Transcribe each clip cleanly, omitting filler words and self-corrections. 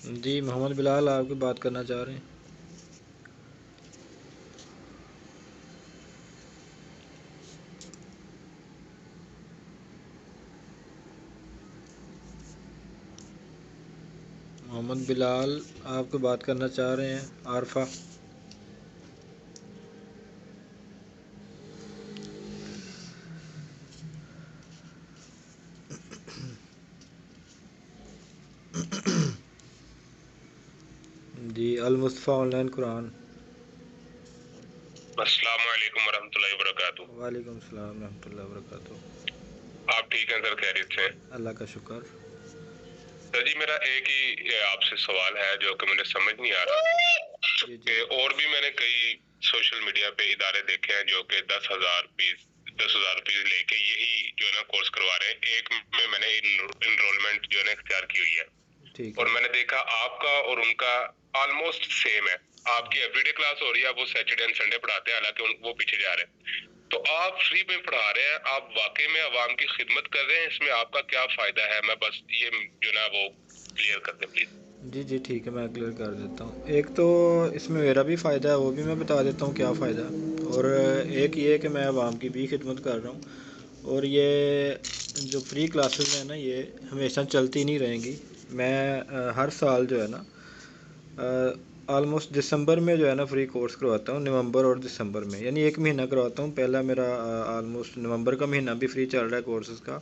जी मोहम्मद बिलाल आपकी बात करना चाह रहे हैं। मोहम्मद बिलाल आपकी बात करना चाह रहे हैं। आरफा जी अल मुस्तफ़ा ऑनलाइन कुरान। अस्सलाम वालेकुम वरहमतुल्लाहि वबरकातुहू। वालेकुम सलाम रहमतुल्लाहि वबरकातुहू। आप ठीक हैं सर? खैरियत से? अल्लाह का शुक्र। सर जी, मेरा एक ही आपसे सवाल है जो कि मुझे समझ नहीं आ रहा जी जी कि और भी मैंने कई सोशल मीडिया पे इदारे देखे हैं जो कि 10,000 फीस लेके यही जो है ना कोर्स करवा रहे हैं। एक में मैंने इनरोलमेंट जो है ना इख्तियार की हुई है ठीक और है। मैंने देखा आपका और उनका ऑलमोस्ट सेम है। आपकी एवरीडे क्लास हो रही है, वो सैटरडे एंड संडे पढ़ाते हैं, हालांकि वो पीछे जा रहे हैं। तो आप फ्री में पढ़ा रहे हैं, आप वाकई में अवाम की खिदमत कर रहे हैं, इसमें आपका क्या फायदा है? मैं बस ये जो ना वो क्लियर कर दें प्लीज। जी जी ठीक है, मैं क्लियर कर देता हूँ। एक तो इसमें मेरा भी फ़ायदा है, वो भी मैं बता देता हूँ क्या फ़ायदा है। और एक ये कि मैं आवाम की भी खिदमत कर रहा हूँ। और ये जो फ्री क्लासेस हैं ना, ये हमेशा चलती नहीं रहेंगी। मैं हर साल जो है ना ऑलमोस्ट दिसंबर में जो है ना फ्री कोर्स करवाता हूँ, नवंबर और दिसंबर में, यानी एक महीना करवाता हूँ। पहला मेरा ऑलमोस्ट नवंबर का महीना भी फ्री चल रहा है कोर्सेज़ का।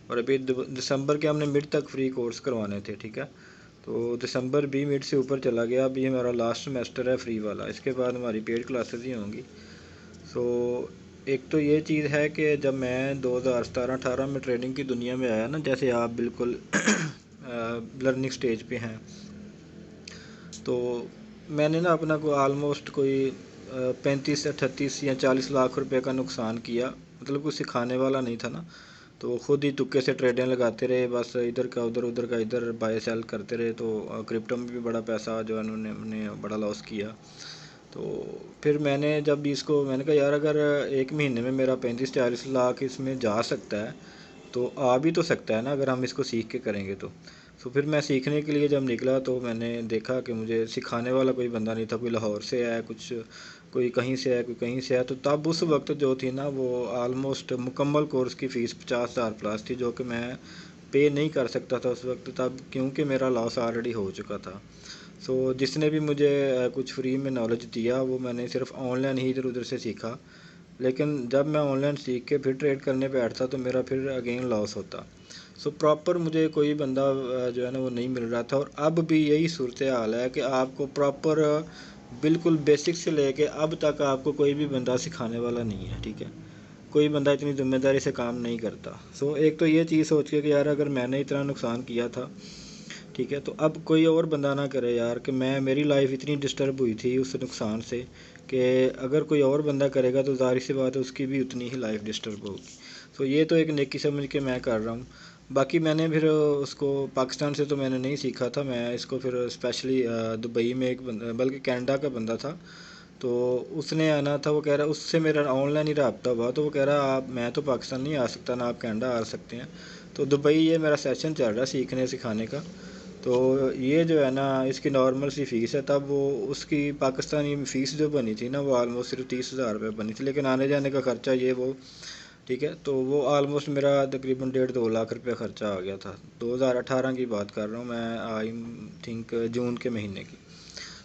और अभी दिसंबर के हमने मिड तक फ्री कोर्स करवाने थे, ठीक है। तो दिसंबर भी मिड से ऊपर चला गया, अभी हमारा लास्ट सेमेस्टर है फ्री वाला, इसके बाद हमारी पेड क्लासेस ही होंगी। सो एक तो ये चीज़ है कि जब मैं 2017-18 में ट्रेडिंग की दुनिया में आया ना, जैसे आप बिल्कुल लर्निंग स्टेज पे हैं, तो मैंने ना अपना को ऑलमोस्ट कोई 35 से 38 या 40 लाख रुपए का नुकसान किया। मतलब कुछ सिखाने वाला नहीं था ना, तो खुद ही तुक्के से ट्रेडें लगाते रहे, बस इधर का उधर, उधर का इधर, बाय सेल करते रहे। तो क्रिप्टो में भी बड़ा पैसा जो है उन्होंने बड़ा लॉस किया। तो फिर मैंने जब इसको मैंने कहा यार, अगर एक महीने में मेरा 35-40 लाख इसमें जा सकता है तो आ भी तो सकता है ना, अगर हम इसको सीख के करेंगे तो फिर मैं सीखने के लिए जब निकला तो मैंने देखा कि मुझे सिखाने वाला कोई बंदा नहीं था। कोई लाहौर से है, कुछ कोई कहीं से है, कोई कहीं से है। तो तब उस वक्त जो थी ना, वो आलमोस्ट मुकम्मल कोर्स की फ़ीस 50,000 प्लस थी, जो कि मैं पे नहीं कर सकता था उस वक्त तब, क्योंकि मेरा लॉस ऑलरेडी हो चुका था। सो जिसने भी मुझे कुछ फ्री में नॉलेज दिया, वो मैंने सिर्फ ऑनलाइन ही इधर उधर से सीखा। लेकिन जब मैं ऑनलाइन सीख के फिर ट्रेड करने बैठता तो मेरा फिर अगेन लॉस होता। सो प्रॉपर मुझे कोई बंदा जो है ना वो नहीं मिल रहा था। और अब भी यही सूरत हाल है कि आपको प्रॉपर बिल्कुल बेसिक से लेके अब तक आपको कोई भी बंदा सिखाने वाला नहीं है, ठीक है। कोई बंदा इतनी ज़िम्मेदारी से काम नहीं करता। सो एक तो ये चीज़ सोच के कि यार, अगर मैंने इतना नुकसान किया था, ठीक है, तो अब कोई और बंदा ना करे यार। कि मेरी लाइफ इतनी डिस्टर्ब हुई थी उस नुकसान से कि अगर कोई और बंदा करेगा तो ज़ाहिर सी बात है उसकी भी उतनी ही लाइफ डिस्टर्ब होगी। तो ये तो एक नेकी समझ के मैं कर रहा हूँ। बाकी मैंने फिर उसको पाकिस्तान से तो मैंने नहीं सीखा था, मैं इसको फिर स्पेशली दुबई में एक बंदा, बल्कि कनाडा का बंदा था, तो उसने आना था। वो कह रहा, उससे मेरा ऑनलाइन ही रब्ता हुआ, तो वो कह रहा आप, मैं तो पाकिस्तान नहीं आ सकता ना, आप कनाडा आ सकते हैं। तो दुबई ये मेरा सेशन चल रहा है सीखने सिखाने का। तो ये जो है ना, इसकी नॉर्मल सी फ़ीस है। तब वो उसकी पाकिस्तानी फ़ीस जो बनी थी ना, वो आलमोस्ट सिर्फ 30,000 रुपये बनी थी, लेकिन आने जाने का ख़र्चा ये वो, ठीक है। तो वो आलमोस्ट मेरा तकरीबन 1.5-2 लाख रुपये ख़र्चा आ गया था। 2018 की बात कर रहा हूँ मैं, आई थिंक जून के महीने की।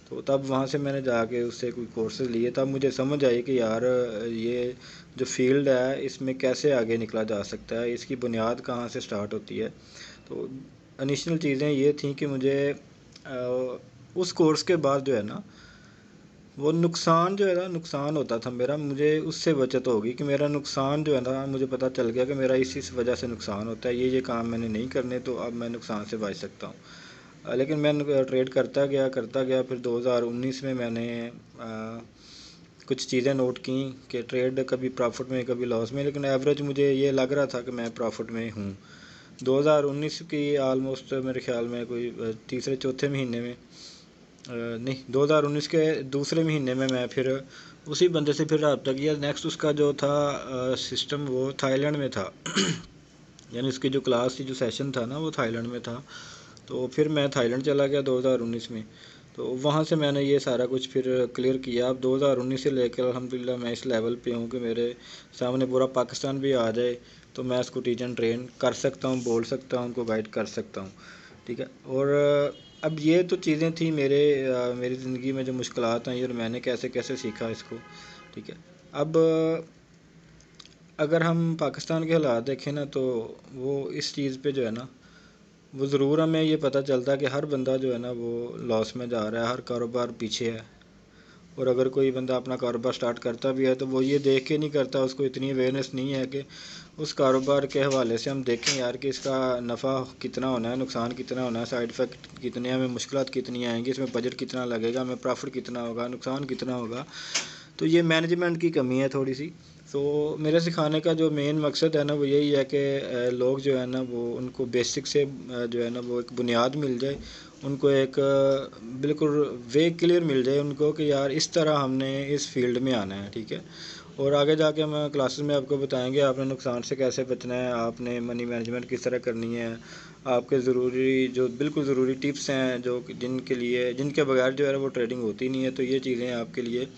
तो तब वहाँ से मैंने जाके उससे कोई कोर्सेज लिए, तब मुझे समझ आई कि यार, ये जो फील्ड है इसमें कैसे आगे निकला जा सकता है, इसकी बुनियाद कहाँ से स्टार्ट होती है। तो इनिशियल चीज़ें ये थी कि मुझे उस कोर्स के बाद जो है ना, वो नुकसान जो है ना, नुकसान होता था मेरा, मुझे उससे बचत होगी कि मेरा नुकसान जो है ना, मुझे पता चल गया कि मेरा इस वजह से नुकसान होता है, ये काम मैंने नहीं करने, तो अब मैं नुकसान से बच सकता हूँ। लेकिन मैं ट्रेड करता गया। फिर 2019 में मैंने कुछ चीज़ें नोट की कि ट्रेड कभी प्रॉफिट में कभी लॉस में, लेकिन एवरेज मुझे ये लग रहा था कि मैं प्रॉफिट में हूँ। 2019 की आलमोस्ट मेरे ख्याल में कोई तीसरे चौथे महीने में, नहीं, 2019 के दूसरे महीने में मैं फिर उसी बंदे से फिर रब्ता किया। नेक्स्ट उसका जो था सिस्टम, वो थाईलैंड में था। यानी उसकी जो क्लास थी, जो सेशन था ना, वो थाईलैंड में था। तो फिर मैं थाईलैंड चला गया 2019 में। तो वहाँ से मैंने ये सारा कुछ फिर क्लियर किया। अब 2019 से लेकर अल्हम्दुलिल्लाह मैं इस लेवल पे हूँ कि मेरे सामने पूरा पाकिस्तान भी आ जाए तो मैं उसको टीच एंड ट्रेन कर सकता हूँ, बोल सकता हूँ, उनको गाइड कर सकता हूँ, ठीक है। और अब ये तो चीज़ें थी मेरी ज़िंदगी में जो मुश्किलात आई और मैंने कैसे कैसे सीखा इसको, ठीक है। अब अगर हम पाकिस्तान के हालात देखें ना तो वो इस चीज़ पे जो है ना, वो ज़रूर हमें ये पता चलता है कि हर बंदा जो है ना वो लॉस में जा रहा है, हर कारोबार पीछे है। और अगर कोई बंदा अपना कारोबार स्टार्ट करता भी है तो वो ये देख के नहीं करता, उसको इतनी अवेयरनेस नहीं है कि उस कारोबार के हवाले से हम देखें यार कि इसका नफ़ा कितना होना है, नुकसान कितना होना है, साइड इफ़ेक्ट कितने, हमें मुश्किलात कितनी आएंगी, इसमें बजट कितना लगेगा, हमें प्रॉफिट कितना होगा, नुकसान कितना होगा। तो ये मैनेजमेंट की कमी है थोड़ी सी। तो मेरे सिखाने का जो मेन मकसद है ना वो यही है कि लोग जो है ना वो उनको बेसिक से जो है ना वो एक बुनियाद मिल जाए, उनको एक बिल्कुल वे क्लियर मिल जाए उनको कि यार इस तरह हमने इस फील्ड में आना है, ठीक है। और आगे जाके हम क्लासेस में आपको बताएंगे आपने नुकसान से कैसे बचना है, आपने मनी मैनेजमेंट किस तरह करनी है, आपके ज़रूरी जो बिल्कुल ज़रूरी टिप्स हैं जो जिनके बगैर जो है वो ट्रेडिंग होती नहीं है। तो ये चीज़ें आपके लिए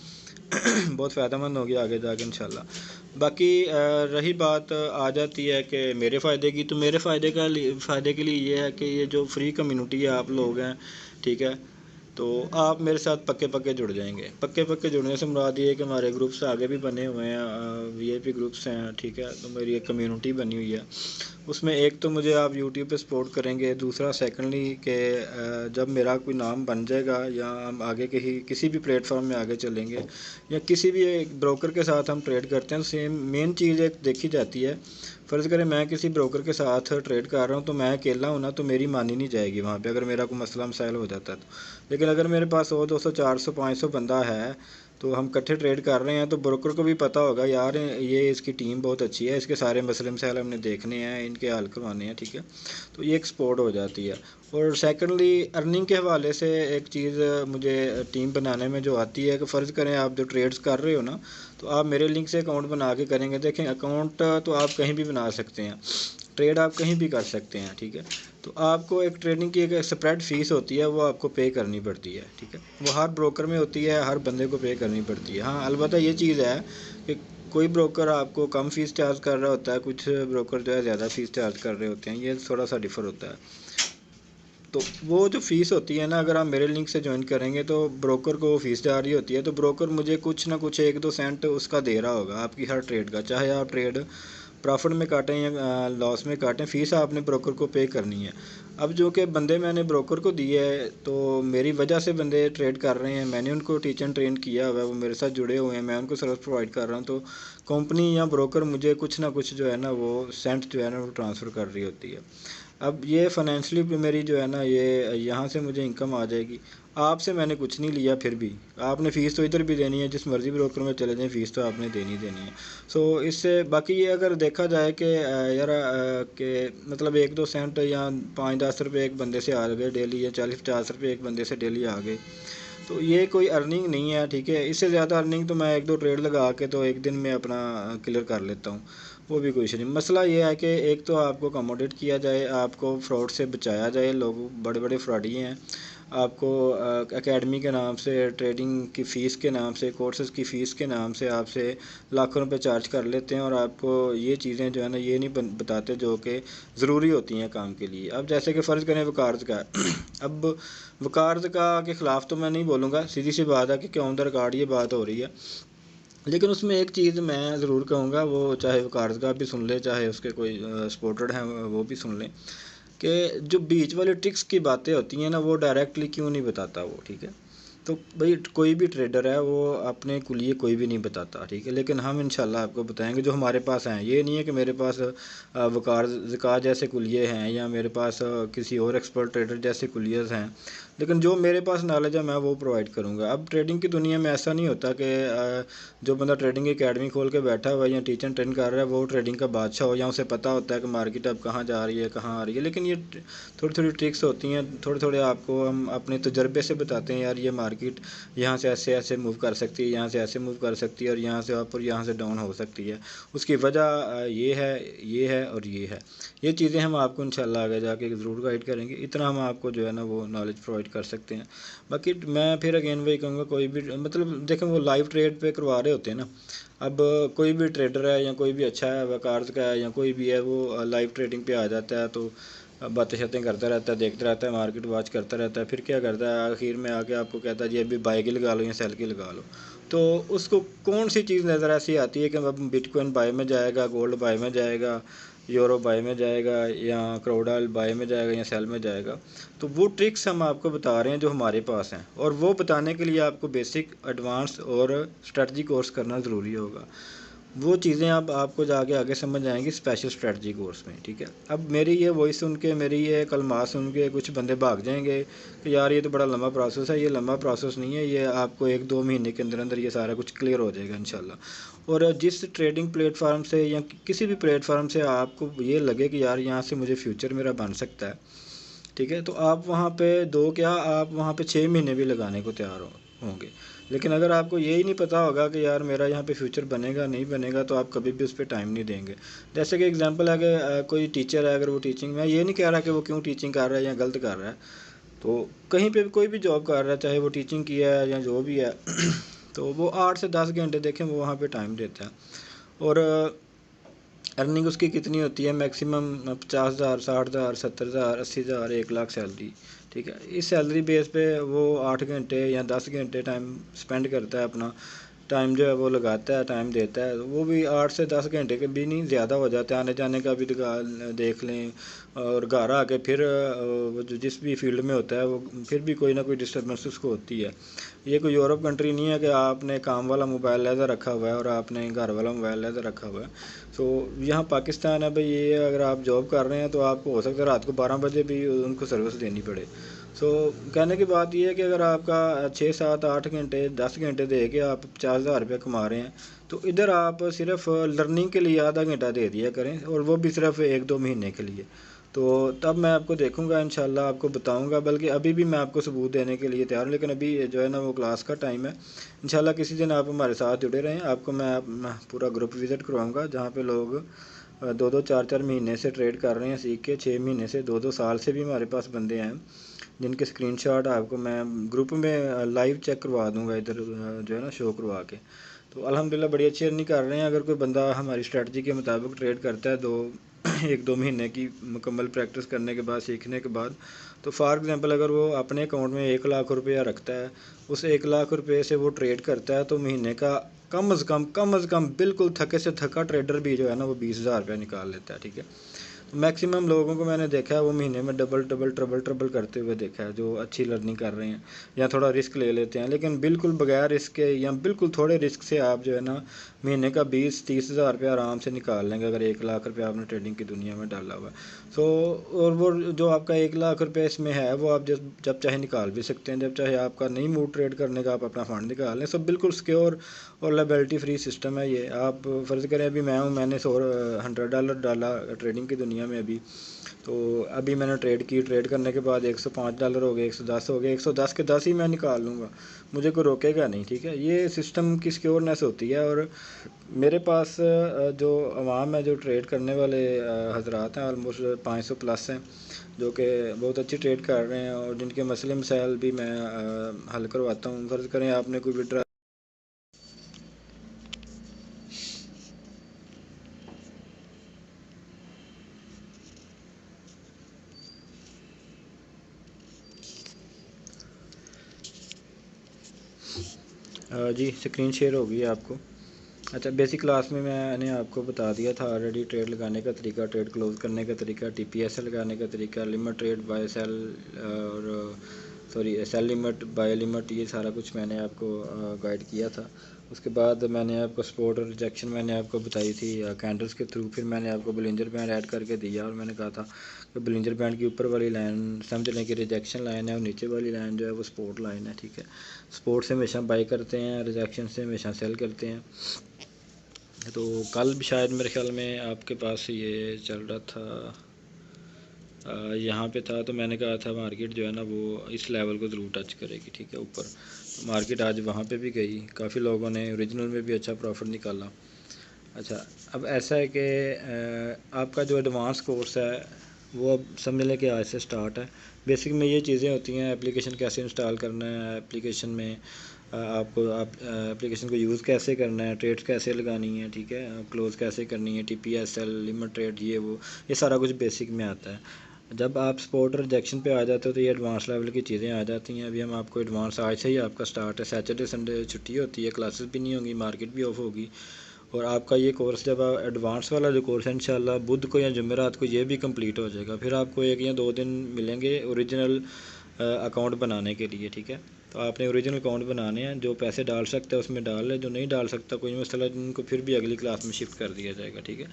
बहुत फ़ायदेमंद होगी आगे जाके इंशाल्लाह। बाकी रही बात आ जाती है कि मेरे फ़ायदे की, तो मेरे फ़ायदे के लिए ये है कि ये जो फ्री कम्युनिटी है आप लोग हैं, ठीक है। तो आप मेरे साथ पक्के पक्के जुड़ जाएंगे। पक्के पक्के जुड़ने से मुराद ये है कि हमारे ग्रुप्स आगे भी बने हुए हैं, वीआईपी ग्रुप्स हैं, ठीक है। तो मेरी एक कम्युनिटी बनी हुई है, उसमें एक तो मुझे आप यूट्यूब पे सपोर्ट करेंगे, दूसरा सेकंडली कि जब मेरा कोई नाम बन जाएगा या हम आगे कहीं किसी भी प्लेटफॉर्म में आगे चलेंगे या किसी भी एक ब्रोकर के साथ हम ट्रेड करते हैं, सेम मेन चीज़ एक देखी जाती है। फ़र्ज़ करें मैं किसी ब्रोकर के साथ ट्रेड कर रहा हूँ तो मैं अकेला हूँ ना, तो मेरी मानी नहीं जाएगी वहाँ पे अगर मेरा कोई मसला मसाइल हो जाता है तो। लेकिन अगर मेरे पास 100 200 400 500 बंदा है तो हम इकट्ठे ट्रेड कर रहे हैं तो ब्रोकर को भी पता होगा यार ये इसकी टीम बहुत अच्छी है, इसके सारे मसले मसाइल हमने देखने हैं, इनके हल करवाने हैं, ठीक है। तो ये एक सपोर्ट हो जाती है। और सेकंडली अर्निंग के हवाले से एक चीज़ मुझे टीम बनाने में जो आती है कि फ़र्ज़ करें आप जो ट्रेड्स कर रहे हो ना, तो आप मेरे लिंक से अकाउंट बना के करेंगे। देखें अकाउंट तो आप कहीं भी बना सकते हैं, ट्रेड आप कहीं भी कर सकते हैं, ठीक है। तो आपको एक ट्रेडिंग की एक सेपरेट फ़ीस होती है, वो आपको पे करनी पड़ती है, ठीक है। वो हर ब्रोकर में होती है, हर बंदे को पे करनी पड़ती है। हाँ अलबत्ता ये चीज़ है कि कोई ब्रोकर आपको कम फ़ीस चार्ज कर रहा होता है, कुछ ब्रोकर जो है ज़्यादा फ़ीस चार्ज कर रहे होते हैं, ये थोड़ा सा डिफ़र होता है। तो वो जो फ़ीस होती है ना, अगर आप मेरे लिंक से ज्वाइन करेंगे तो ब्रोकर को फ़ीस जा रही होती है, तो ब्रोकर मुझे कुछ ना कुछ 1-2 सेंट उसका दे रहा होगा आपकी हर ट्रेड का, चाहे आप ट्रेड प्रॉफिट में काटें या लॉस में काटें, फ़ीस आपने ब्रोकर को पे करनी है। अब जो कि बंदे मैंने ब्रोकर को दिए है तो मेरी वजह से बंदे ट्रेड कर रहे हैं, मैंने उनको टीच एंड ट्रेन किया हुआ है, वो मेरे साथ जुड़े हुए हैं, मैं उनको सर्विस प्रोवाइड कर रहा हूँ। तो कंपनी या ब्रोकर मुझे कुछ ना कुछ जो है ना वो सेंट जो है ना वो ट्रांसफ़र कर रही होती है। अब ये फाइनेंशियली भी मेरी जो है ना ये यहाँ से मुझे इनकम आ जाएगी। आपसे मैंने कुछ नहीं लिया, फिर भी आपने फ़ीस तो इधर भी देनी है, जिस मर्ज़ी ब्रोकर में चले जाएं फ़ीस तो आपने देनी देनी है। सो इससे बाकी ये अगर देखा जाए कि यार कि मतलब 1-2 सेंट या 5-10 रुपये एक बंदे से आ गए डेली, या 40-50 रुपये एक बंदे से डेली आ गए, तो ये कोई अर्निंग नहीं है, ठीक है। इससे ज़्यादा अर्निंग तो मैं 1-2 ट्रेड लगा के तो एक दिन में अपना क्लियर कर लेता हूँ, वो भी कोई इशू नहीं। मसला ये है कि एक तो आपको अकोमोडेट किया जाए, आपको फ्रॉड से बचाया जाए, लोग बड़े बड़े फ्रॉडी हैं, आपको एकेडमी के नाम से, ट्रेडिंग की फ़ीस के नाम से, कोर्सेज़ की फ़ीस के नाम से आपसे लाखों रुपए चार्ज कर लेते हैं और आपको ये चीज़ें जो है ना ये नहीं बताते जो कि ज़रूरी होती हैं काम के लिए। अब जैसे कि फ़र्ज़ करें वकालत का अब वकालत का के ख़िलाफ़ तो मैं नहीं बोलूँगा, सीधी सी बात है कि ऑन द रिकॉर्ड ये बात हो रही है। लेकिन उसमें एक चीज़ मैं ज़रूर कहूँगा, वो चाहे वो कारज़गा भी सुन ले, चाहे उसके कोई सपोर्टेड हैं वो भी सुन लें, कि जो बीच वाली ट्रिक्स की बातें होती हैं ना वो डायरेक्टली क्यों नहीं बताता वो, ठीक है। तो भाई कोई भी ट्रेडर है वो अपने कुलिये कोई भी नहीं बताता, ठीक है। लेकिन हम इंशाल्लाह आपको बताएंगे जो हमारे पास हैं। ये नहीं है कि मेरे पास वकार ज़िका जैसे कुलिये हैं या मेरे पास किसी और एक्सपर्ट ट्रेडर जैसे कुलियस हैं, लेकिन जो मेरे पास नॉलेज है मैं वो प्रोवाइड करूँगा। अब ट्रेडिंग की दुनिया में ऐसा नहीं होता कि जो बंदा ट्रेडिंग की अकेडमी खोल के बैठा हुआ है या टीचर ट्रेन कर रहा है वो ट्रेडिंग का बादशाह हो, या उसे पता होता है कि मार्केट अब कहाँ जा रही है, कहाँ आ रही है। लेकिन ये थोड़ी थोड़ी ट्रिक्स होती हैं, थोड़े थोड़े आपको हम अपने तजर्बे से बताते हैं, यार ये मार्केट यहाँ से ऐसे ऐसे मूव कर सकती है, यहाँ से ऐसे मूव कर सकती है, और यहाँ से अप और यहाँ से डाउन हो सकती है। उसकी वजह ये है और ये है। ये चीज़ें हम आपको इंशाल्लाह आगे जाके ज़रूर गाइड करेंगे। इतना हम आपको जो है ना वो नॉलेज प्रोवाइड कर सकते हैं। बाकी मैं फिर अगेन वही कहूँगा, कोई भी मतलब देखें वो लाइव ट्रेड पे करवा रहे होते हैं ना। अब कोई भी ट्रेडर है या कोई भी अच्छा है वकारत का है या कोई भी है, वो लाइव ट्रेडिंग पे आ जाता है तो बातें शातें करता रहता है, देखता रहता है, मार्केट वॉच करता रहता है, फिर क्या करता है आखिर में आके आपको कहता है जी अभी बाई की लगा लो या सेल की लगा लो। तो उसको कौन सी चीज़ नज़र ऐसी आती है कि अब बिटकॉइन बाय में जाएगा, गोल्ड बाय में जाएगा, यूरो बाय में जाएगा, या क्रोडाइल बाय में जाएगा या सेल में जाएगा। तो वो ट्रिक्स हम आपको बता रहे हैं जो हमारे पास हैं, और वो बताने के लिए आपको बेसिक, एडवांस और स्ट्रेटजी कोर्स करना ज़रूरी होगा। वो चीज़ें अब आपको जाके आगे समझ आएंगी स्पेशल स्ट्रेटजी कोर्स में, ठीक है। अब मेरी ये वॉइस सुन के, मेरी ये कलमात सुन के कुछ बंदे भाग जाएंगे कि यार ये तो बड़ा लंबा प्रोसेस है। ये लंबा प्रोसेस नहीं है, ये आपको 1-2 महीने के अंदर अंदर ये सारा कुछ क्लियर हो जाएगा इंशाल्लाह। और जिस ट्रेडिंग प्लेटफार्म से या किसी भी प्लेटफार्म से आपको ये लगे कि यार यहाँ से मुझे फ्यूचर मेरा बन सकता है, ठीक है, तो आप वहाँ पे आप वहाँ पे 6 महीने भी लगाने को तैयार होंगे। लेकिन अगर आपको यही नहीं पता होगा कि यार मेरा यहाँ पे फ्यूचर बनेगा नहीं बनेगा, तो आप कभी भी उस पर टाइम नहीं देंगे। जैसे कि एग्जांपल है कि कोई टीचर है, अगर वो टीचिंग में, ये नहीं कह रहा कि वो क्यों टीचिंग कर रहा है या गलत कर रहा है, तो कहीं पे भी कोई भी जॉब कर रहा है, चाहे वो टीचिंग की है या जो भी है तो वो 8 से 10 घंटे देखें वो वहाँ पे टाइम देता है। और अर्निंग उसकी कितनी होती है, मैक्सिमम 50,000, 60,000, 70,000, 80,000, 1 लाख सैलरी, ठीक है। इस सैलरी बेस पे वो 8 घंटे या 10 घंटे टाइम स्पेंड करता है, अपना टाइम जो है वो लगाता है, टाइम देता है। वो भी 8 से 10 घंटे के भी नहीं, ज़्यादा हो जाता है, आने जाने का भी देख लें, और घर आके फिर वो जो जिस भी फील्ड में होता है वो फिर भी कोई ना कोई डिस्टर्बेंस उसको होती है। ये कोई यूरोप कंट्री नहीं है कि आपने काम वाला मोबाइल लहजा रखा हुआ है और आपने घर वाला मोबाइल लहजा रखा हुआ है। तो यहाँ पाकिस्तान है भाई, ये अगर आप जॉब कर रहे हैं तो आपको हो सकता है रात को 12 बजे भी उनको सर्विस देनी पड़े। सो कहने की बात ये है कि अगर आपका 6, 7, 8 घंटे, 10 घंटे दे के आप 50,000 रुपये कमा रहे हैं, तो इधर आप सिर्फ लर्निंग के लिए आधा घंटा दे दिया करें, और वो भी सिर्फ 1-2 महीने के लिए। तो तब मैं आपको देखूंगा इंशाल्लाह, आपको बताऊंगा। बल्कि अभी भी मैं आपको सबूत देने के लिए तैयार हूँ, लेकिन अभी जो है ना वो क्लास का टाइम है। इंशाल्लाह किसी दिन आप हमारे साथ जुड़े रहें, आपको मैं पूरा ग्रुप विज़िट करवाऊँगा जहाँ पे लोग 2-2, 4-4 महीने से ट्रेड कर रहे हैं सीख के, 6 महीने से, 2-2 साल से भी हमारे पास बंदे हैं, जिनके स्क्रीनशॉट आपको मैं ग्रुप में लाइव चेक करवा दूंगा, इधर जो है ना शो करवा के। तो अल्हम्दुलिल्लाह बड़ी अच्छी अर्निंग कर रहे हैं। अगर कोई बंदा हमारी स्ट्रेटजी के मुताबिक ट्रेड करता है 1-2 महीने की मुकम्मल प्रैक्टिस करने के बाद, सीखने के बाद, तो फॉर एग्ज़ाम्पल अगर वो अपने अकाउंट में 1 लाख रुपया रखता है, उस 1 लाख रुपये से वो ट्रेड करता है, तो महीने का कम अज़ कम बिल्कुल थके से थका ट्रेडर भी जो है ना वो 20,000 रुपया निकाल लेता है, ठीक है। मैक्सिमम लोगों को मैंने देखा है वो महीने में डबल ट्रबल करते हुए देखा है, जो अच्छी लर्निंग कर रहे हैं या थोड़ा रिस्क ले लेते हैं। लेकिन बिल्कुल बगैर रिस्क के या बिल्कुल थोड़े रिस्क से आप जो है ना महीने का 20-30 हज़ार रुपया आराम से निकाल लेंगे, अगर 1 लाख रुपया आपने ट्रेडिंग की दुनिया में डाला हुआ है। सो और वो जो आपका 1 लाख रुपया इसमें है वो आप जब चाहे निकाल भी सकते हैं, जब चाहे आपका नहीं मूड ट्रेड करने का, आप अपना फंड निकाल लें। सब बिल्कुल सिक्योर और लायबिलिटी फ्री सिस्टम है ये। आप फ़र्ज़ करें अभी मैं हूँ, मैंने $100 डाला ट्रेडिंग की दुनिया में अभी, तो अभी मैंने ट्रेड करने के बाद $105 हो गए, 110 हो गए, 110 के 10 ही मैं निकाल लूँगा, मुझे कोई रोकेगा नहीं, ठीक है। ये सिस्टम की सिक्योरनेस होती है। और मेरे पास जो अवाम है, जो ट्रेड करने वाले हजरात हैं, ऑलमोस्ट 500 प्लस हैं, जो कि बहुत अच्छी ट्रेड कर रहे हैं, और जिनके मसले मसाइल भी मैं हल करवाता हूँ। फ़र्ज़ करें आपने कोई विड्रा जी स्क्रीन शेयर हो गई है आपको। अच्छा, बेसिक क्लास में मैंने आपको बता दिया था ऑलरेडी, ट्रेड लगाने का तरीका, ट्रेड क्लोज करने का तरीका, TPS लगाने का तरीका, लिमिट ट्रेड, बाय सेल, और sorry sell limit, buy limit, ये सारा कुछ मैंने आपको गाइड किया था। उसके बाद मैंने आपको सपोर्ट और रिजेक्शन मैंने आपको बताई थी कैंडल्स के थ्रू। फिर मैंने आपको बोलिंजर बैंड ऐड करके दिया और मैंने कहा था कि बोलिंजर बैंड की ऊपर वाली लाइन समझ लें कि रिजेक्शन लाइन है और नीचे वाली लाइन जो है वो सपोर्ट लाइन है, ठीक है। सपोर्ट से हमेशा बाई करते हैं, रिजेक्शन से हमेशा सेल करते हैं। तो कल भी शायद मेरे ख्याल में आपके पास ये चल रहा था, यहाँ पे था, तो मैंने कहा था मार्केट जो है ना वो इस लेवल को ज़रूर टच करेगी, ठीक है, ऊपर। तो मार्केट आज वहाँ पे भी गई, काफ़ी लोगों ने ओरिजिनल में भी अच्छा प्रॉफिट निकाला। अच्छा, अब ऐसा है कि आपका जो एडवांस कोर्स है वो अब समझ लें कि आज से स्टार्ट है। बेसिक में ये चीज़ें होती हैं, एप्लीकेशन कैसे इंस्टॉल करना है, एप्लीकेशन में आपको एप्लीकेशन को यूज़ कैसे करना है, ट्रेड्स कैसे लगानी है, ठीक है, क्लोज़ कैसे करनी है, TPSL, लिमिट ट्रेड, ये सारा कुछ बेसिक में आता है। जब आप सपोर्ट और रिजेक्शन पे आ जाते हो तो ये एडवांस लेवल की चीज़ें आ जाती हैं। अभी हम आपको एडवांस, आज से ही आपका स्टार्ट है, सैटरडे संडे छुट्टी होती है, क्लासेस भी नहीं होंगी, मार्केट भी ऑफ होगी। और आपका ये कोर्स जब एडवांस वाला जो कोर्स है इंशाल्लाह बुध को या जुमेरात को ये भी कंप्लीट हो जाएगा। फिर आपको 1 या 2 दिन मिलेंगे ओरिजिनल अकाउंट बनाने के लिए, ठीक है। तो आपने ओरिजिनल अकाउंट बनाने हैं, जो पैसे डाल सकता है उसमें डाल ले, जो नहीं डाल सकता कोई मसला, जिनको फिर भी अगली क्लास में शिफ्ट कर दिया जाएगा, ठीक है।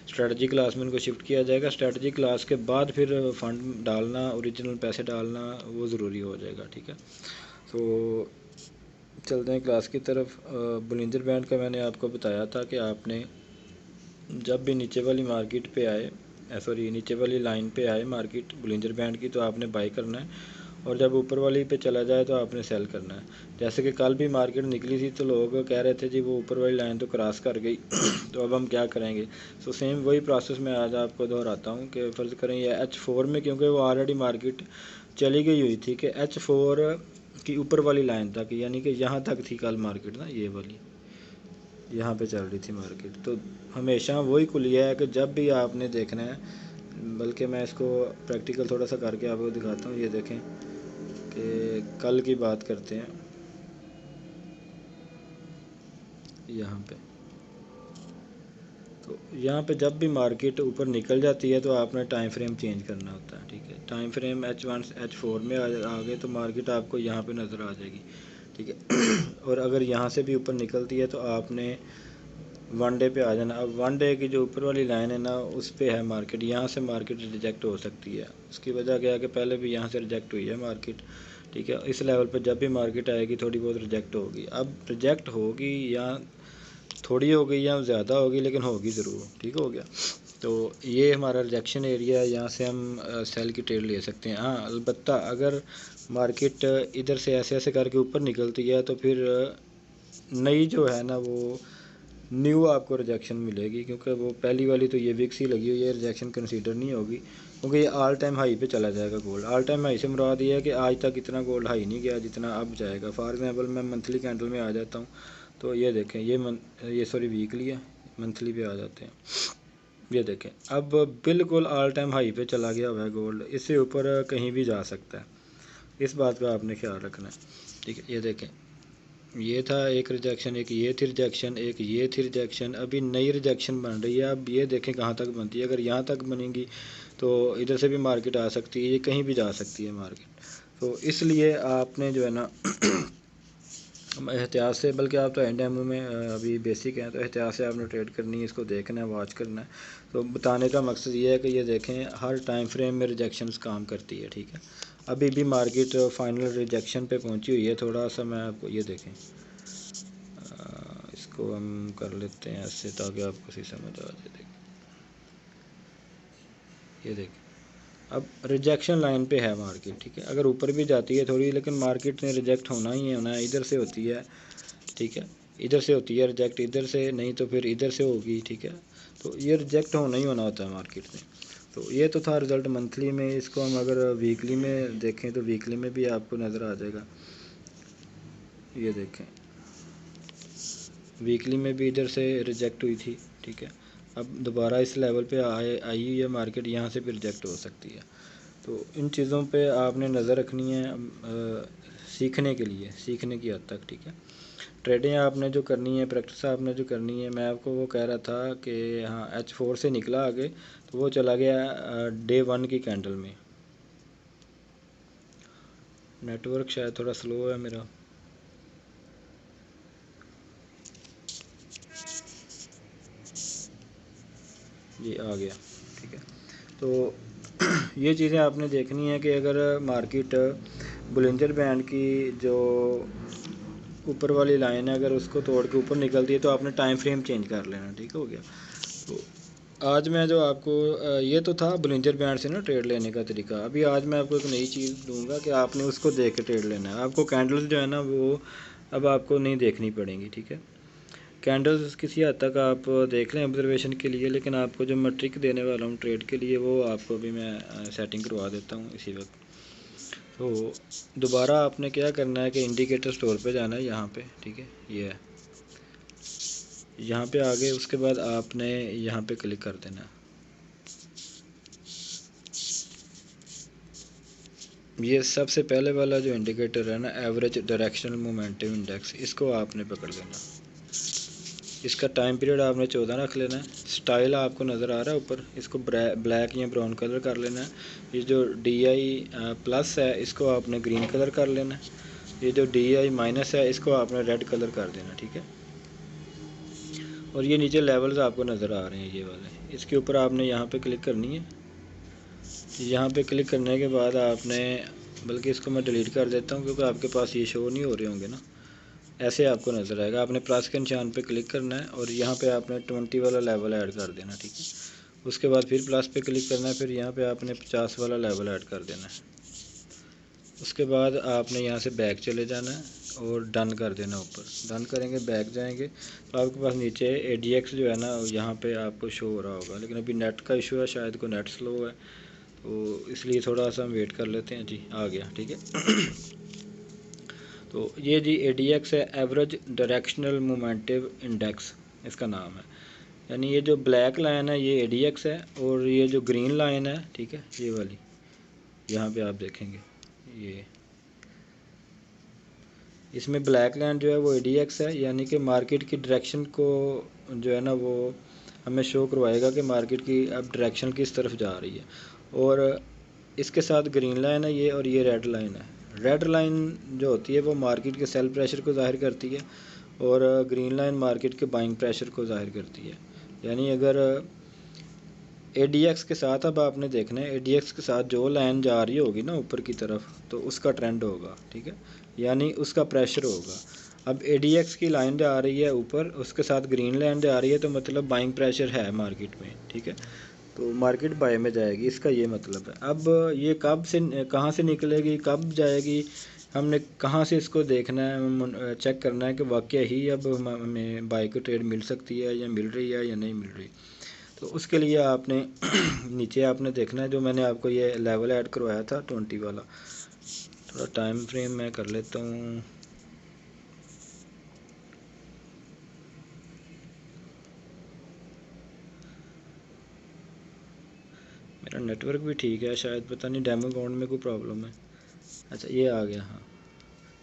स्ट्रेटजी क्लास में उनको शिफ्ट किया जाएगा। स्ट्रेटजी क्लास के बाद फिर फ़ंड डालना, ओरिजिनल पैसे डालना वो ज़रूरी हो जाएगा, ठीक है। तो चलते हैं क्लास की तरफ। बोलिंजर बैंड का मैंने आपको बताया था कि आपने जब भी नीचे वाली मार्केट पे आए, सॉरी नीचे वाली लाइन पे आए मार्केट बोलिंजर बैंड की, तो आपने बाई करना है, और जब ऊपर वाली पे चला जाए तो आपने सेल करना है। जैसे कि कल भी मार्केट निकली थी तो लोग कह रहे थे जी वो ऊपर वाली लाइन तो क्रॉस कर गई तो अब हम क्या करेंगे। सो सेम वही प्रोसेस मैं आज आपको दोहराता हूँ कि फ़र्ज़ करें ये H4 में, क्योंकि वो ऑलरेडी मार्केट चली गई हुई थी कि H4 की ऊपर वाली लाइन तक, यानी कि यहाँ तक थी कल मार्केट ना, ये वाली यहाँ पे चल रही थी मार्केट। तो हमेशा वही कुलिया है कि जब भी आपने देखना है, बल्कि मैं इसको प्रैक्टिकल थोड़ा सा करके आपको दिखाता हूँ। ये देखें कि कल की बात करते हैं, यहाँ पे तो यहाँ पे जब भी मार्केट ऊपर निकल जाती है तो आपने टाइम फ्रेम चेंज करना होता है, ठीक है। टाइम फ्रेम H1 H4 में आ गए तो मार्केट आपको यहाँ पे नज़र आ जाएगी, ठीक है। और अगर यहाँ से भी ऊपर निकलती है तो आपने 1 डे पे आ जाना। अब 1 डे की जो ऊपर वाली लाइन है ना उस पे है मार्केट, यहाँ से मार्केट रिजेक्ट हो सकती है। उसकी वजह क्या है कि पहले भी यहाँ से रिजेक्ट हुई है मार्केट, ठीक है। इस लेवल पर जब भी मार्केट आएगी थोड़ी बहुत रिजेक्ट होगी। अब रिजेक्ट होगी या थोड़ी हो गई या ज़्यादा होगी, लेकिन होगी ज़रूर, ठीक हो गया। तो ये हमारा रिजेक्शन एरिया है, यहाँ से हम सेल की ट्रेड ले सकते हैं। हाँ, अलबत्ता अगर मार्केट इधर से ऐसे ऐसे करके ऊपर निकलती है तो फिर नई जो है ना वो न्यू आपको रिजेक्शन मिलेगी, क्योंकि वो पहली वाली तो ये विक्स ही लगी हुई है, रिजेक्शन कंसीडर नहीं होगी, क्योंकि ये ऑल टाइम हाई पे चला जाएगा गोल्ड। ऑल टाइम हाई से मुराद ये है कि आज तक इतना गोल्ड हाई नहीं गया जितना अब जाएगा। फॉर एग्जांपल मैं मंथली कैंडल में आ जाता हूँ, तो ये देखें, ये सॉरी वीकली है, मंथली पे आ जाते हैं। ये देखें अब बिल्कुल ऑल टाइम हाई पे चला गया हुआ है गोल्ड, इससे ऊपर कहीं भी जा सकता है, इस बात का आपने ख्याल रखना है, ठीक है। ये देखें, ये था एक रिजेक्शन, एक ये थी रिजेक्शन, एक ये थी रिजेक्शन, अभी नई रिजेक्शन बन रही है। अब ये देखें कहाँ तक बनती है, अगर यहाँ तक बनेंगी तो इधर से भी मार्केट आ सकती है, ये कहीं भी जा सकती है मार्केट। तो इसलिए आपने जो है ना एहतियात से, बल्कि आप तो एंड टाइम में अभी बेसिक हैं तो एहतियात से आपने ट्रेड करनी है, इसको देखना है, वॉच करना है। तो बताने का मकसद ये है कि ये देखें हर टाइम फ्रेम में रिजेक्शंस काम करती है, ठीक है। अभी भी मार्केट फाइनल रिजेक्शन पे पहुंची हुई है। थोड़ा सा मैं आपको ये देखें, इसको हम कर लेते हैं ऐसे ताकि आपको सही समझ आ जाए। देखें, ये देखें अब रिजेक्शन लाइन पे है मार्केट, ठीक है। अगर ऊपर भी जाती है थोड़ी, लेकिन मार्केट ने रिजेक्ट होना ही होना है, इधर से होती है, ठीक है, इधर से होती है रिजेक्ट, इधर से नहीं तो फिर इधर से होगी, ठीक है। तो ये रिजेक्ट होना ही होना होता है मार्केट में। तो ये तो था रिज़ल्ट मंथली में। इसको हम अगर वीकली में देखें तो वीकली में भी आपको नज़र आ जाएगा। ये देखें वीकली में भी इधर से रिजेक्ट हुई थी, ठीक है। अब दोबारा इस लेवल पे आई हुई है मार्केट, यहाँ से भी रिजेक्ट हो सकती है। तो इन चीज़ों पे आपने नज़र रखनी है सीखने के लिए, सीखने की हद तक, ठीक है। ट्रेडिंग आपने जो करनी है, प्रैक्टिस आपने जो करनी है, मैं आपको वो कह रहा था कि हाँ H4 से निकला आगे तो वो चला गया डे 1 की कैंडल में। नेटवर्क शायद थोड़ा स्लो है मेरा। ये आ गया, ठीक है। तो ये चीज़ें आपने देखनी है कि अगर मार्केट बुलिंजर बैंड की जो ऊपर वाली लाइन है अगर उसको तोड़ के ऊपर निकलती है तो आपने टाइम फ्रेम चेंज कर लेना, ठीक हो गया। तो आज मैं जो आपको ये तो था बुलिंजर बैंड से ना ट्रेड लेने का तरीका। अभी आज मैं आपको एक नई चीज़ दूंगा कि आपने उसको देख के ट्रेड लेना है। आपको कैंडल्स जो है ना वो अब आपको नहीं देखनी पड़ेंगी, ठीक है। कैंडल्स किसी हद तक आप देख लें ऑब्जर्वेशन के लिए, लेकिन आपको जो मैं ट्रिक देने वाला हूँ ट्रेड के लिए वो आपको अभी मैं सेटिंग करवा देता हूँ इसी वक्त। तो दोबारा आपने क्या करना है कि इंडिकेटर स्टोर पे जाना है, यहाँ पे, ठीक है, ये है, यहाँ पे आ गए। उसके बाद आपने यहाँ पे क्लिक कर देना है। ये सबसे पहले वाला जो इंडिकेटर है ना, एवरेज डायरेक्शनल मोमेंटम इंडेक्स, इसको आपने पकड़ लेना। इसका टाइम पीरियड आपने 14 रख लेना है। स्टाइल आपको नज़र आ रहा है ऊपर, इसको ब्लैक या ब्राउन कलर कर लेना है। ये जो DI प्लस है इसको आपने ग्रीन कलर कर लेना है। ये जो DI माइनस है इसको आपने रेड कलर कर देना, ठीक है। और ये नीचे लेवल्स आपको नज़र आ रहे हैं ये वाले, इसके ऊपर आपने यहाँ पे क्लिक करनी है। यहाँ पे क्लिक करने के बाद आपने, बल्कि इसको मैं डिलीट कर देता हूँ क्योंकि आपके पास ये शो नहीं हो रहे होंगे ना, ऐसे आपको नज़र आएगा। आपने प्लस के निशान पे क्लिक करना है और यहाँ पे आपने 20 वाला लेवल ऐड कर देना, ठीक है। उसके बाद फिर प्लस पे क्लिक करना है, फिर यहाँ पे आपने 50 वाला लेवल ऐड कर देना है। उसके बाद आपने यहाँ से बैक चले जाना है और डन कर देना। ऊपर डन करेंगे, बैक जाएंगे तो आपके पास नीचे ADX जो है ना यहाँ पे आपको शो हो रहा होगा, लेकिन अभी नेट का इशू है, शायद को नेट स्लो है तो इसलिए थोड़ा सा हम वेट कर लेते हैं। जी आ गया, ठीक है। तो ये जी ADX है, एवरेज डायरेक्शनल मोमेंटम इंडेक्स इसका नाम है। यानी ये जो ब्लैक लाइन है ये ADX है और ये जो ग्रीन लाइन है, ठीक है, ये वाली यहाँ पे आप देखेंगे ये, इसमें ब्लैक लाइन जो है वो ADX है, यानी कि मार्केट की डायरेक्शन को जो है ना वो हमें शो करवाएगा कि मार्केट की अब डायरेक्शन किस तरफ जा रही है। और इसके साथ ग्रीन लाइन है ये, और ये रेड लाइन है। रेड लाइन जो होती है वो मार्केट के सेल प्रेशर को ज़ाहिर करती है और ग्रीन लाइन मार्केट के बाइंग प्रेशर को ज़ाहिर करती है। यानी अगर ADX के साथ अब आपने देखना है, ADX के साथ जो लाइन जा रही होगी ना ऊपर की तरफ तो उसका ट्रेंड होगा, ठीक है, यानी उसका प्रेशर होगा। अब ADX की लाइन जा रही है ऊपर, उसके साथ ग्रीन लाइन जा रही है तो मतलब बाइंग प्रेशर है मार्केट में, ठीक है, तो मार्केट बाय में जाएगी, इसका ये मतलब है। अब ये कब से कहाँ से निकलेगी, कब जाएगी, हमने कहाँ से इसको देखना है, चेक करना है कि वाकई ही अब हमें बाय को ट्रेड मिल सकती है या मिल रही है या नहीं मिल रही। तो उसके लिए आपने नीचे आपने देखना है, जो मैंने आपको ये लेवल ऐड करवाया था 20 वाला, थोड़ा टाइम फ्रेम मैं कर लेता हूँ। मेरा नेटवर्क भी ठीक है शायद, पता नहीं डेमो अकाउंट में कोई प्रॉब्लम है। अच्छा ये आ गया, हाँ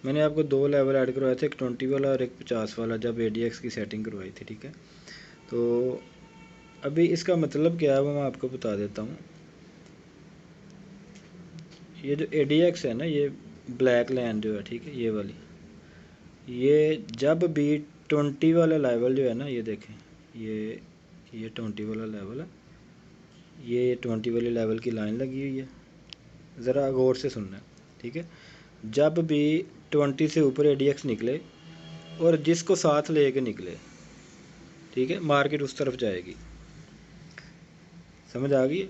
मैंने आपको 2 लेवल ऐड करवाए थे, एक 20 वाला और एक 50 वाला, जब ADX की सेटिंग करवाई थी, ठीक है। तो अभी इसका मतलब क्या है वो मैं आपको बता देता हूँ। ये जो ADX है ना, ये ब्लैक लाइन जो है, ठीक है, ये वाली, ये जब भी 20 वाला लेवल जो है ना, ये देखें, ये 20 वाला लेवल है, ये 20 वाले लेवल की लाइन लगी हुई है, ज़रा गौर से सुनना है, ठीक है। जब भी 20 से ऊपर ADX निकले और जिसको साथ लेके निकले, ठीक है, मार्केट उस तरफ जाएगी, समझ आ गई।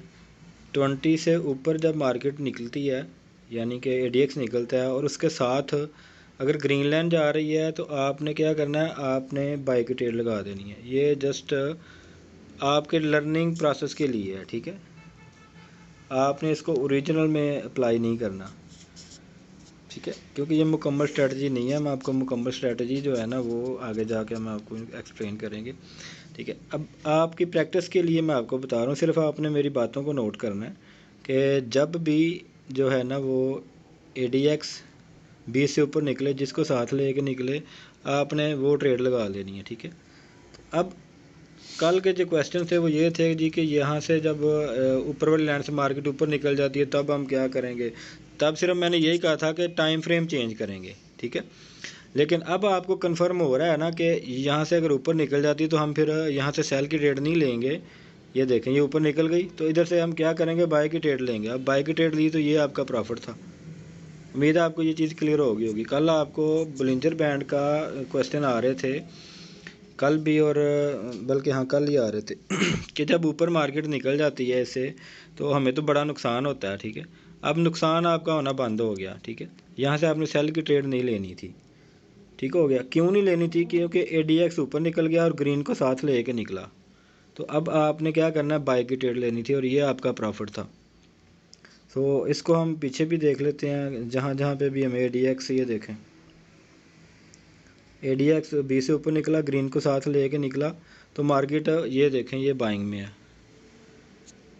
20 से ऊपर जब मार्केट निकलती है यानी कि ADX निकलता है और उसके साथ अगर ग्रीन लाइन जा रही है तो आपने क्या करना है, आपने बाय की ट्रेड लगा देनी है। ये जस्ट आपके लर्निंग प्रोसेस के लिए है, ठीक है, आपने इसको ओरिजिनल में अप्लाई नहीं करना, ठीक है, क्योंकि ये मुकम्मल स्ट्रेटजी नहीं है। मैं आपको मुकम्मल स्ट्रेटजी जो है ना वो आगे जाके हम आपको एक्सप्लेन करेंगे, ठीक है। अब आपकी प्रैक्टिस के लिए मैं आपको बता रहा हूँ, सिर्फ आपने मेरी बातों को नोट करना है कि जब भी जो है ना वो ADX 20 से ऊपर निकले, जिसको साथ ले के निकले, आपने वो ट्रेड लगा लेनी है, ठीक है। अब कल के जो क्वेश्चन थे वो ये थे जी कि यहाँ से जब ऊपर वाली लाइन से मार्केट ऊपर निकल जाती है तब हम क्या करेंगे। तब सिर्फ मैंने यही कहा था कि टाइम फ्रेम चेंज करेंगे, ठीक है। लेकिन अब आपको कंफर्म हो रहा है ना कि यहाँ से अगर ऊपर निकल जाती है तो हम फिर यहाँ से सेल की ट्रेड नहीं लेंगे, ये देखें ये ऊपर निकल गई, तो इधर से हम क्या करेंगे, बाय की ट्रेड लेंगे। अब बाय की ट्रेड ली तो ये आपका प्रॉफिट था। उम्मीद है आपको ये चीज़ क्लियर होगी। कल आपको बोलिंजर बैंड का क्वेश्चन आ रहे थे, कल भी, और बल्कि हाँ कल ही आ रहे थे कि जब ऊपर मार्केट निकल जाती है इससे तो हमें तो बड़ा नुकसान होता है, ठीक है। अब नुकसान आपका होना बंद हो गया, ठीक है। यहाँ से आपने सेल की ट्रेड नहीं लेनी थी, ठीक हो गया। क्यों नहीं लेनी थी, क्योंकि ADX ऊपर निकल गया और ग्रीन को साथ ले के निकला। तो अब आपने क्या करना है, बाय की ट्रेड लेनी थी और ये आपका प्रॉफिट था। तो इसको हम पीछे भी देख लेते हैं, जहाँ जहाँ पे भी हमें ADX, ये देखें ADX B से ऊपर निकला, ग्रीन को साथ ले के निकला, तो मार्केट ये देखें ये बाइंग में है।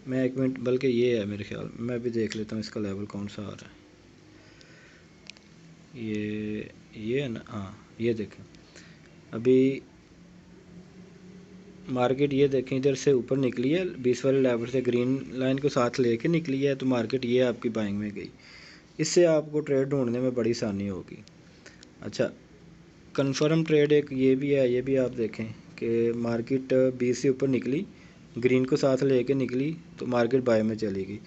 मैं एक मिनट, बल्कि ये है मेरे ख्याल, मैं भी देख लेता हूँ इसका लेवल कौन सा आ रहा है। ये है ना, हाँ ये देखें अभी मार्केट, ये देखें इधर से ऊपर निकली है 20 वाले लेवल से, ग्रीन लाइन को साथ लेके निकली है, तो मार्केट ये आपकी बाइंग में गई। इससे आपको ट्रेड ढूंढने में बड़ी आसानी होगी। अच्छा, कन्फर्म ट्रेड एक ये भी है, ये भी आप देखें कि मार्केट 20 से ऊपर निकली, ग्रीन को साथ लेके निकली, तो मार्केट बाय में चली गई।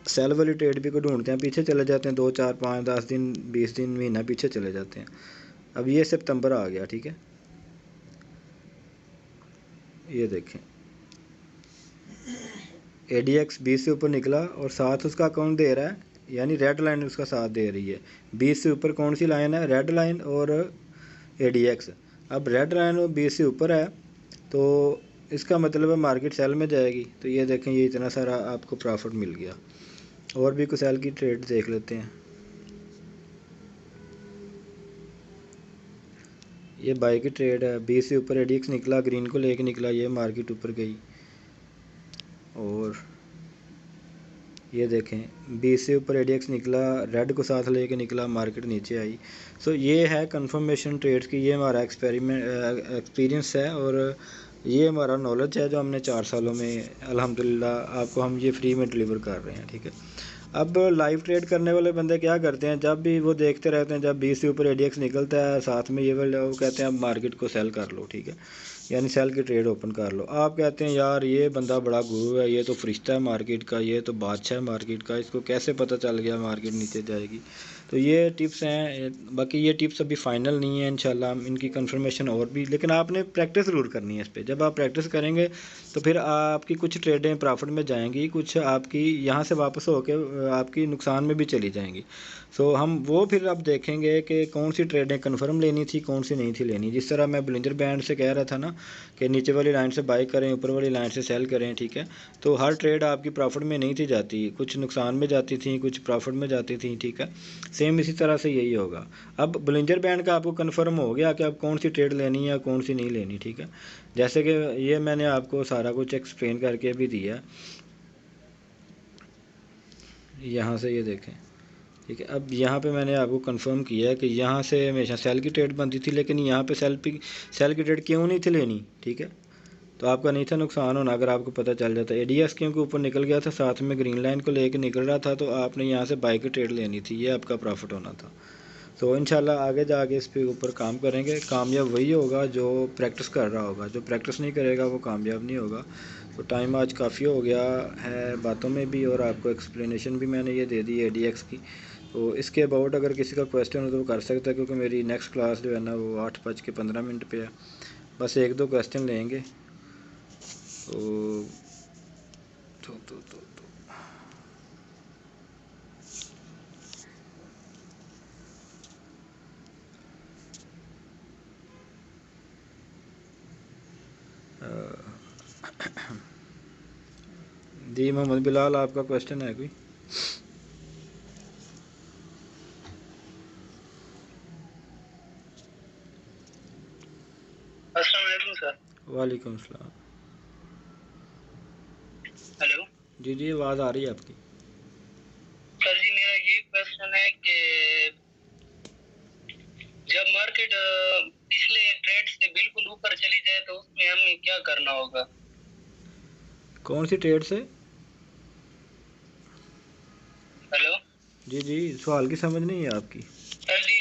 सेल वाली ट्रेड भी को ढूंढते हैं, पीछे चले जाते हैं 2 4 5 10 दिन 20 दिन महीना पीछे चले जाते हैं। अब ये सितंबर आ गया, ठीक है। ये देखें ADX 20 से ऊपर निकला और साथ उसका अकाउंट दे रहा है, यानी रेड लाइन उसका साथ दे रही है। 20 से ऊपर कौन सी लाइन है, रेड लाइन और ADX। अब रेड लाइन 20 से ऊपर है तो इसका मतलब है मार्केट सेल में जाएगी। तो ये देखें ये इतना सारा आपको प्रॉफिट मिल गया। और भी कुछ सेल की ट्रेड देख लेते हैं। ये बाय की ट्रेड है, 20 से ऊपर ADX निकला, ग्रीन को लेके निकला, ये मार्केट ऊपर गई। और ये देखें 20 से ऊपर ADX निकला, रेड को साथ लेके निकला, मार्केट नीचे आई। सो ये है कंफर्मेशन ट्रेड्स की, ये हमारा एक्सपीरियंस है और ये हमारा नॉलेज है जो हमने 4 सालों में अल्हम्दुलिल्लाह आपको हम ये फ्री में डिलीवर कर रहे हैं, ठीक है। अब लाइव ट्रेड करने वाले बंदे क्या करते हैं, जब भी वो देखते रहते हैं जब 20 से ऊपर ADX निकलता है, साथ में ये वो कहते हैं अब मार्केट को सेल कर लो, ठीक है, यानी सेल की ट्रेड ओपन कर लो। आप कहते हैं यार ये बंदा बड़ा गुरु है, ये तो फरिश्ता है मार्केट का, ये तो बादशाह है मार्केट का, इसको कैसे पता चल गया मार्केट नीचे जाएगी। तो ये टिप्स हैं, बाकी ये टिप्स अभी फाइनल नहीं है, इंशाल्लाह हम इनकी कंफर्मेशन और भी, लेकिन आपने प्रैक्टिस ज़रूर करनी है इस पर। जब आप प्रैक्टिस करेंगे तो फिर आपकी कुछ ट्रेडें प्रॉफिट में जाएंगी, कुछ आपकी यहाँ से वापस होकर आपकी नुकसान में भी चली जाएंगी। सो हम वो फिर अब देखेंगे कि कौन सी ट्रेडें कन्फर्म लेनी थी, कौन सी नहीं थी लेनी। जिस तरह मैं बोलिंजर बैंड से कह रहा था ना कि नीचे वाली लाइन से बाई करें, ऊपर वाली लाइन से सेल करें, ठीक है। तो हर ट्रेड आपकी प्रॉफिट में नहीं थी जाती, कुछ नुकसान में जाती थी, कुछ प्रॉफिट में जाती थी, ठीक है। सेम इसी तरह से यही होगा। अब बोलिंजर बैंड का आपको कन्फर्म हो गया कि अब कौन सी ट्रेड लेनी है, कौन सी नहीं लेनी, ठीक है। जैसे कि ये मैंने आपको सारा कुछ एक्सप्लेन करके भी दिया, यहाँ से ये देखें, ठीक है। अब यहाँ पे मैंने आपको कंफर्म किया है कि यहाँ से हमेशा सेल की ट्रेड बनती थी, लेकिन यहाँ पे सेल की ट्रेड क्यों नहीं थी लेनी, ठीक है। तो आपका नहीं था नुकसान होना अगर आपको पता चल जाता। ADX क्योंकि ऊपर निकल गया था, साथ में ग्रीन लाइन को लेके निकल रहा था, तो आपने यहाँ से बाय की ट्रेड लेनी थी, ये आपका प्रॉफिट होना था। तो इंशाल्लाह आगे जाके इस पे ऊपर काम करेंगे। कामयाब वही होगा जो प्रैक्टिस कर रहा होगा, जो प्रैक्टिस नहीं करेगा वो कामयाब नहीं होगा। तो टाइम आज काफ़ी हो गया है बातों में भी, और आपको एक्सप्लेनेशन भी मैंने ये दे दी ADX की। तो इसके अबाउट अगर किसी का क्वेश्चन हो तो वो कर सकता है, क्योंकि मेरी नेक्स्ट क्लास जो है ना वो 8:15 पे है। बस 1-2 क्वेश्चन लेंगे। तो जी मोहम्मद बिलाल, आपका क्वेश्चन है कोई? अस्सलाम वालेकुम सर। वालेकुम सलाम। हेलो जी जी, आवाज़ आ रही है आपकी। सर जी, मेरा ये क्वेश्चन है कि जब मार्केट पिछले ट्रेड से बिल्कुल ऊपर चली जाए तो उसमें हमें क्या करना होगा? कौन सी ट्रेड से? हेलो जी जी, सवाल की समझ नहीं है आपकी। सर जी,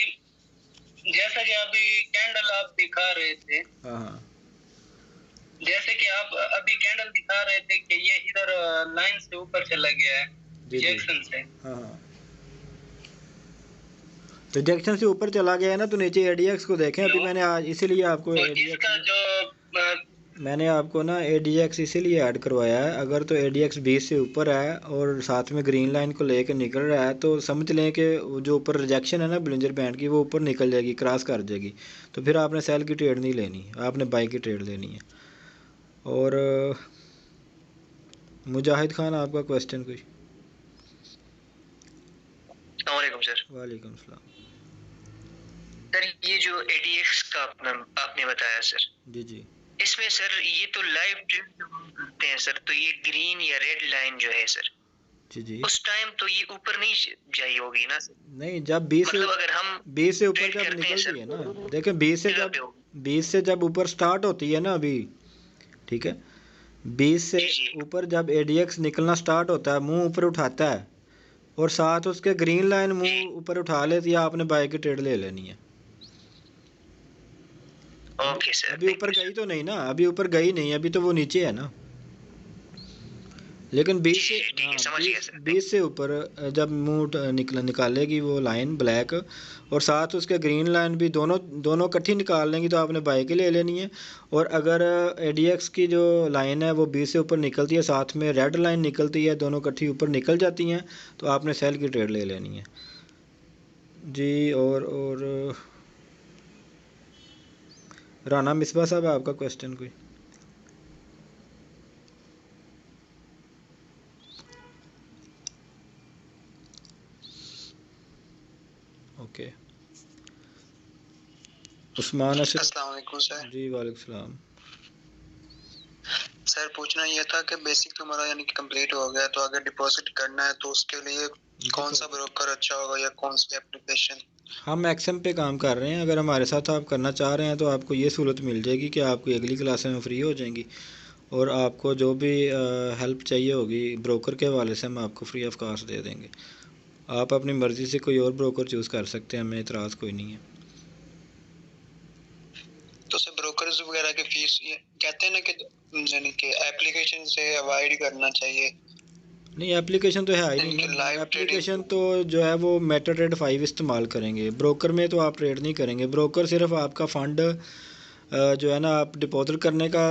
जैसा कि अभी कैंडल आप दिखा रहे थे, हाँ हाँ, जैसे कि देखिए आप अभी कैंडल दिखा रहे थे कि ये इधर लाइन से ऊपर चला गया है जी। रिजेक्शन से। हाँ हाँ, रिजेक्शन से ऊपर चला गया है ना, तो नीचे एडीएक्स को देखें। अभी मैंने आज इसीलिए आपको तो एडीएक्स, इसका जो मैंने आपको ना एडीएक्स इसीलिए ऐड करवाया है। अगर तो एडीएक्स 20 से ऊपर है और साथ में ग्रीन लाइन को लेकर निकल रहा है, तो समझ लें कि जो ऊपर रिजेक्शन है ना बिलिंजर बैंड की, वो ऊपर निकल जाएगी, क्रॉस कर जाएगी। तो फिर आपने सेल की ट्रेड नहीं लेनी, आपने बाई की ट्रेड लेनी है। और मुजाहिद खान, आपका क्वेश्चन कोई? अस्सलामुअलैकुम सर। वालेकुम सलाम। सर ये जो एडीएक्स का आपने बताया सर, जी जी, इसमें सर ये तो लाइव ट्रेड जब हम करते हैं सर, तो ये ग्रीन या रेड लाइन जो है सर, जी जी, उस टाइम तो ये ऊपर नहीं जाई होगी ना सर? नहीं, जब 20 से मतलब अगर हम 20 से ऊपर ट्रेड जब करते हैं निकलती सर, है ना, देखें 20 से जब ऊपर स्टार्ट होती है ना अभी, ठीक है, 20 से जी जी। ऊपर जब एडीएक्स निकलना स्टार्ट होता है, मुंह ऊपर उठाता है और साथ उसके ग्रीन लाइन मुंह ऊपर उठा लेती है, आपने बाई की ट्रेड ले लेनी है। Okay sir. अभी ऊपर गई तो नहीं ना, अभी ऊपर गई नहीं, अभी तो वो नीचे है ना। लेकिन 20 से, ठीक है, हाँ, समझ गया सर। 20 से ऊपर जब मुंह निकालेगी वो लाइन ब्लैक, और साथ उसके ग्रीन लाइन भी, दोनों इकट्ठी निकाल लेंगी, तो आपने बाई की ले लेनी है। और अगर एडीएक्स की जो लाइन है वो 20 से ऊपर निकलती है, साथ में रेड लाइन निकलती है, दोनों इकट्ठी ऊपर निकल जाती हैं, तो आपने सेल की ट्रेड ले लेनी है जी। और राना मिसबा साहब, आपका क्वेश्चन कोई? ओके, उस्मान अशरफ। अस्सलाम वालेकुम सर। जी वालेकुम सलाम। सर पूछना ये था कि बेसिक तो हमारा यानी कि कंप्लीट हो गया, तो अगर डिपॉजिट करना है तो उसके लिए कौन सा ब्रोकर अच्छा होगा या कौन सी एप्लीकेशन? हम एक्सएम पे काम कर रहे हैं। अगर हमारे साथ आप करना चाह रहे हैं तो आपको ये सहूलत मिल जाएगी कि आपकी अगली क्लासें में फ्री हो जाएंगी, और आपको जो भी हेल्प चाहिए होगी ब्रोकर के हवाले से हम आपको फ्री ऑफ कॉस्ट दे देंगे। आप अपनी मर्ज़ी से कोई और ब्रोकर चूज़ कर सकते हैं, हमें इतराज़ कोई नहीं है। तो सर ब्रोकर्स वगैरह की फीस, ये कहते हैं ना कि यानी कि एप्लीकेशन से अवॉइड करना चाहिए। नहीं, एप्लीकेशन तो है ही नहीं ना। एप्लीकेशन तो जो है वो मेटाट्रेड 5 इस्तेमाल करेंगे, ब्रोकर में तो आप ट्रेड नहीं करेंगे। ब्रोकर सिर्फ आपका फ़ंड जो है ना, आप डिपॉजिट करने का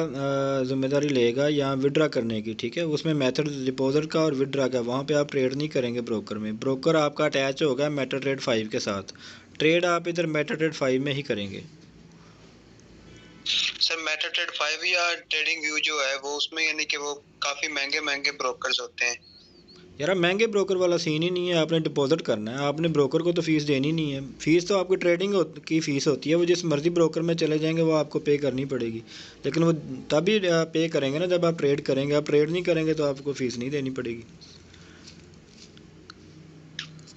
ज़िम्मेदारी लेगा या विड्रा करने की, ठीक है। उसमें मेथड डिपॉजिट का और विड्रा का, वहाँ पे आप ट्रेड नहीं करेंगे ब्रोकर में। ब्रोकर आपका अटैच होगा मेटाट्रेड 5 के साथ, ट्रेड आप इधर मेटाट्रेड 5 में ही करेंगे। सर मेटाट्रेड 5 या ट्रेडिंग व्यू जो है वो, उसमें यानी कि वो काफ़ी महंगे ब्रोकर्स होते हैं। यार महंगे ब्रोकर वाला सीन ही नहीं है, आपने डिपॉजिट करना है, आपने ब्रोकर को तो फ़ीस देनी नहीं है। फ़ीस तो आपकी ट्रेडिंग की फ़ीस होती है, वो जिस मर्ज़ी ब्रोकर में चले जाएंगे वो आपको पे करनी पड़ेगी, लेकिन वो तभी पे करेंगे ना जब आप ट्रेड करेंगे। आप ट्रेड नहीं करेंगे तो आपको फ़ीस नहीं देनी पड़ेगी।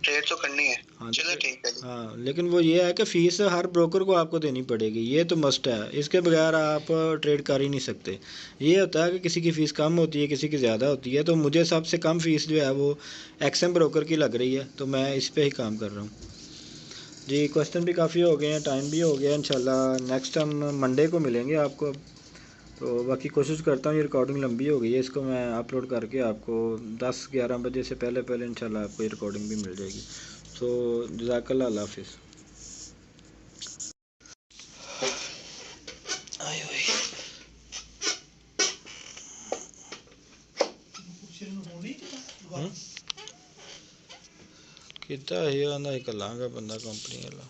ट्रेड तो करनी है। हाँ, चलो ठीक है जी। हाँ, लेकिन वो ये है कि फ़ीस हर ब्रोकर को आपको देनी पड़ेगी, ये तो मस्ट है। इसके बगैर आप ट्रेड कर ही नहीं सकते। ये होता है कि किसी की फ़ीस कम होती है, किसी की ज़्यादा होती है, तो मुझे सबसे कम फ़ीस जो है वो एक्सएम ब्रोकर की लग रही है, तो मैं इस पे ही काम कर रहा हूँ जी। क्वेश्चन भी काफ़ी हो गए हैं, टाइम भी हो गया। इंशाल्लाह नेक्स्ट हम मंडे को मिलेंगे आपको। तो बाकी कोशिश करता हूँ, ये रिकॉर्डिंग लंबी हो गई है, इसको मैं अपलोड करके आपको 10-11 बजे से पहले इंशाल्लाह आपको ये रिकॉर्डिंग भी मिल जाएगी। सो जज़ाकल्लाह, अल्लाह हाफिज़। कितना ही आंदा ही कलांगा बंदा कंपनी वाला।